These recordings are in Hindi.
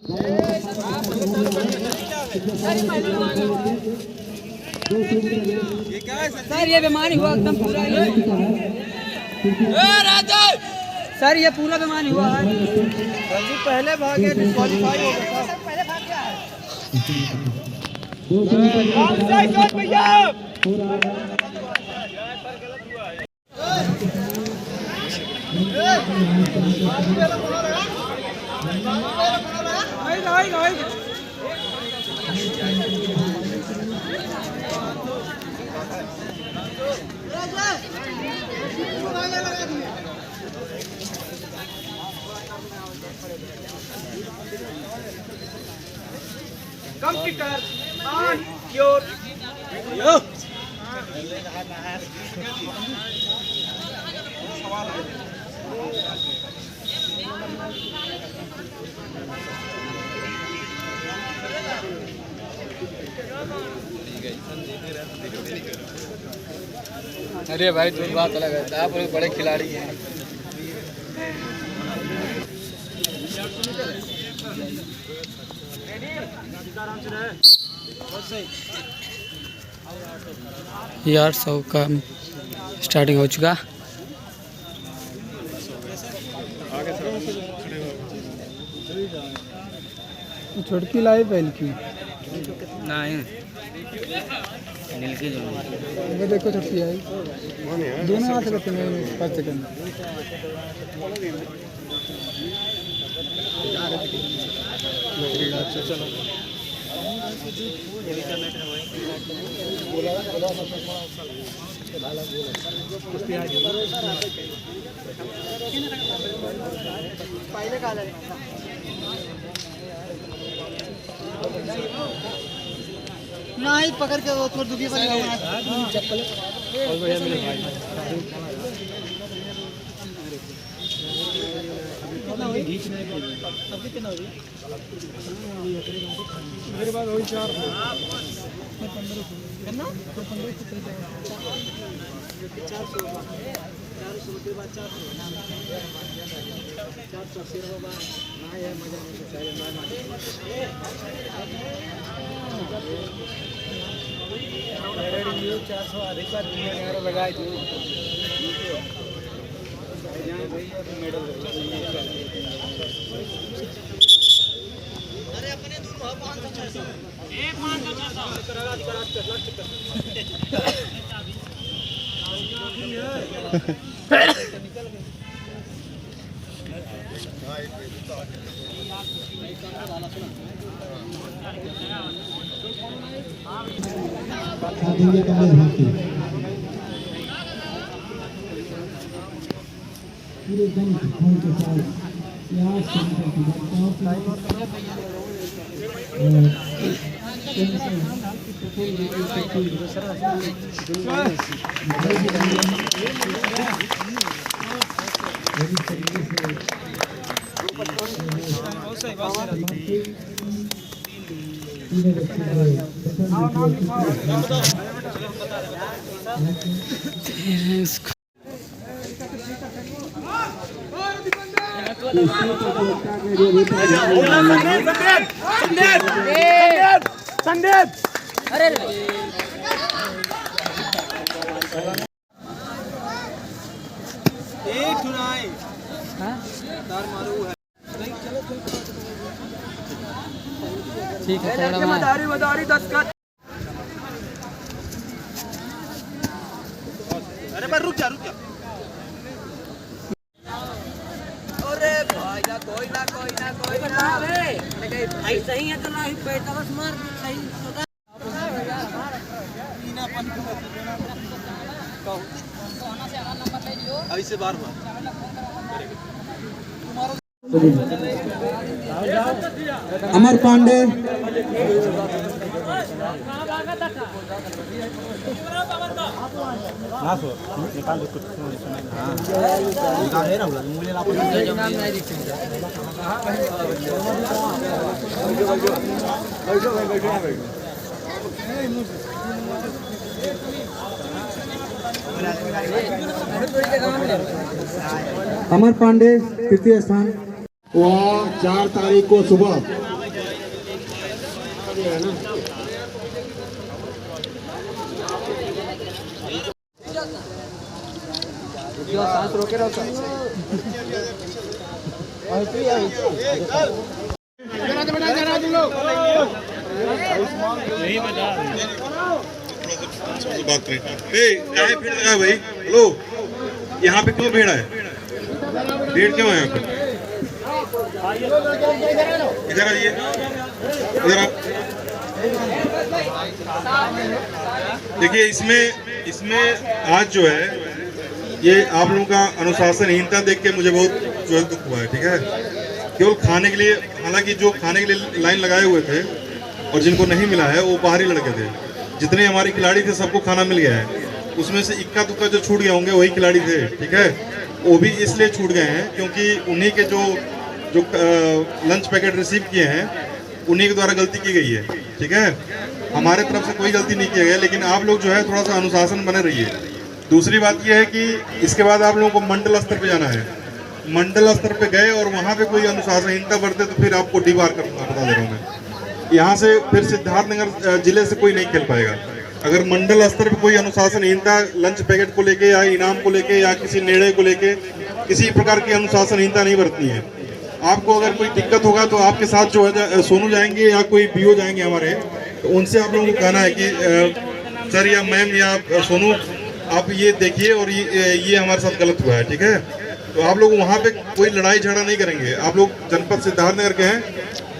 सर ये बीमारी हुआ एकदम पूरा सर ये पूरा बीमारी हुआ है। पहले भागे डिस्क्वालीफाई हो गया था। पहले भाग गया है। Computer on your अरे भाई तुम बात अलग है, आप बड़े खिलाड़ी हैं। यार 100 का स्टार्टिंग हो चुका। छोटकी लाई पहले की नहीं नीलकी जो ये देखो छोटकी आई दोनों हाथ करते हैं 5 सेकंड। चलो पहले का नहीं पकड़ के वो थोड़ी दुखी बन गया चप्पल मेरे बाद वही 4 करना तो 15 के बाद 400 अधिक बार लगाए थे मेडल। अरे अपने दोनों 500 एक पूरे दिन भाव के साथ प्यास से संदीप अरे एक सुनाई तार मारू है ठीक है। मदारी 10 का। अरे पर रुक जा अरे भाई ना कोई ना ऐसा ही है तो ना पैसा बस मार सही ऐसे बार अमर पांडे अमर पांडे तृतीय स्थान। वह 4 तारीख को सुबह सांस रोके रहो सर। बात करें क्या है भीड़ लगा भाई। हेलो, यहाँ पे क्यों भीड़ है? भीड़ क्यों है यहाँ पे? इधर आइए, इधर आ। देखिए इसमें आज जो है ये आप लोगों का अनुशासनहीनता देख के मुझे बहुत जो है दुख हुआ है। ठीक है, केवल खाने के लिए, हालांकि जो खाने के लिए लाइन लगाए हुए थे और जिनको नहीं मिला है वो बाहरी लड़के थे। जितने हमारे खिलाड़ी थे सबको खाना मिल गया है। उसमें से इक्का दुक्का जो छूट गए होंगे वही खिलाड़ी थे। ठीक है, वो भी इसलिए छूट गए हैं क्योंकि उन्हीं के जो लंच पैकेट रिसीव किए हैं उन्हीं के द्वारा गलती की गई है। ठीक है, हमारे तरफ से कोई गलती नहीं किया गया, लेकिन आप लोग जो है थोड़ा सा अनुशासन बने रहिए। दूसरी बात यह है कि इसके बाद आप लोगों को मंडल स्तर पे जाना है। मंडल स्तर पे गए और वहाँ पे कोई अनुशासनहीनता बरते तो फिर आपको डीबार करूँगा, बता दे रहा हूँ मैं। यहाँ से फिर सिद्धार्थनगर जिले से कोई नहीं खेल पाएगा। अगर मंडल स्तर पे कोई अनुशासनहीनता लंच पैकेट को लेके या इनाम को लेके या किसी नेड़े को लेके किसी प्रकार की अनुशासनहीनता नहीं बरतनी है। आपको अगर कोई दिक्कत होगा तो आपके साथ जो है सोनू जाएंगे या कोई बीओ जाएंगे हमारे, तो उनसे आप लोगों को कहना है कि सर या मैम या सोनू आप ये देखिए और ये हमारे साथ गलत हुआ है। ठीक है, तो आप लोग वहाँ पे कोई लड़ाई झगड़ा नहीं करेंगे। आप लोग जनपद सिद्धार्थनगर के हैं,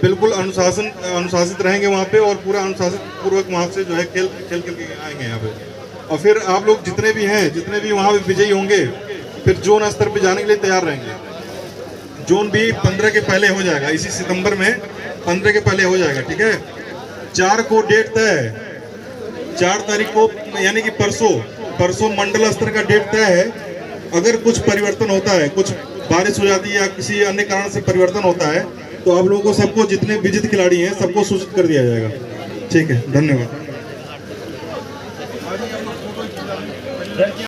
बिल्कुल अनुशासित रहेंगे वहाँ पे और पूरा अनुशासित पूर्वक वहाँ से जो है खेल के आएंगे यहाँ पे। और फिर आप लोग जितने भी हैं, जितने भी वहाँ पे विजयी होंगे, फिर जोन स्तर पे जाने के लिए तैयार रहेंगे। जोन भी 15 के पहले हो जाएगा, इसी सितंबर में 15 के पहले हो जाएगा। ठीक है, 4 को डेट तय है, 4 तारीख को यानी कि परसों मंडल स्तर का डेट तय है। अगर कुछ परिवर्तन होता है, कुछ बारिश हो जाती है या किसी अन्य कारण से परिवर्तन होता है, तो आप लोगों को सबको जितने विजित खिलाड़ी हैं सबको सूचित कर दिया जाएगा। ठीक है, धन्यवाद।